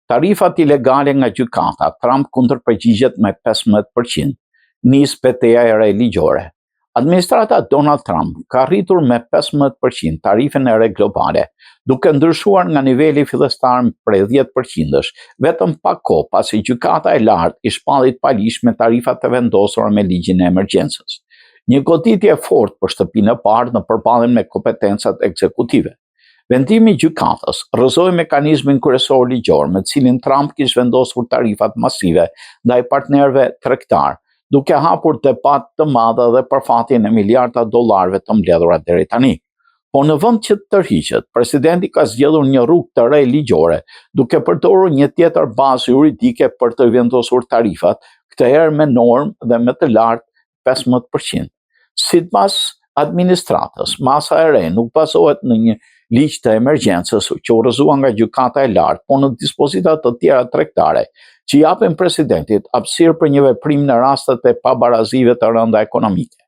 Tarifat ilegale nga gjykata, Trump kundër përgjigjet me 15%, nis PT-ja e re ligjore. Administrata Donald Trump ka rritur me 15% tarifën e re globale, duke ndryshuar nga niveli fillestar prej 10%, vetëm pak kohë pasi gjykata e lartë i shpallit palish me tarifat e vendosura me ligjin e emergjencës. Një goditje fort për shtëpinë e parë në përballjen me kompetencat ekzekutive. Vendimi i gjykatës rrëzoi mekanizmin kryesor ligjor me cilin Trump kishte vendosur tarifat masive ndaj partnerëve tregtar, duke hapur debat të madhe dhe përfatjen e miliarda dollarëve të mbledhura deri tani. Po në vend që të tërhiqet, presidenti ka zgjedhur një rrugë të re ligjore, duke përdorur një tjetër bazë juridike për të vendosur tarifat, këtë herë me normë dhe me të lartë 15%. Sipas administratës, masa e re nuk bazohet në një ligj të emergjencës që u rrëzua nga gjykata e lartë, por në dispozita të tjera tregtare që japin presidentit hapësirë për një veprim në rastet e pabarazive të rënda ekonomike.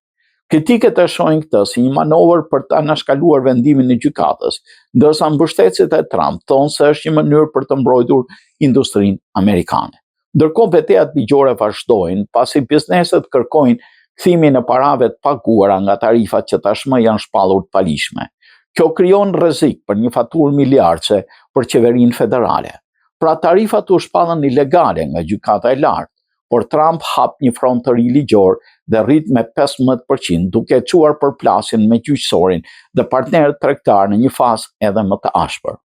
Kritiket e shohin këtë si një manovër për të anashkaluar vendimin e gjykatës, ndërsa mbështetësit e Trump thonë se është një mënyrë për të mbrojtur industrinë amerikane. Ndërkohë betejat ligjore vazhdojnë pasi bizneset kërkojnë kthimin e parave të paguara nga tarifat që tashmë janë shpallur të palishme. Kjo krijon rrezik për një faturë miliardëse për qeverinë federale. Pra tarifat u shpallën ilegale nga gjykata e lartë, por Trump hap një front të ri ligjor dhe rrit me 15%, duke çuar përplasjen me gjyqësorin dhe partnerët tregtar në një fazë edhe më të ashpër.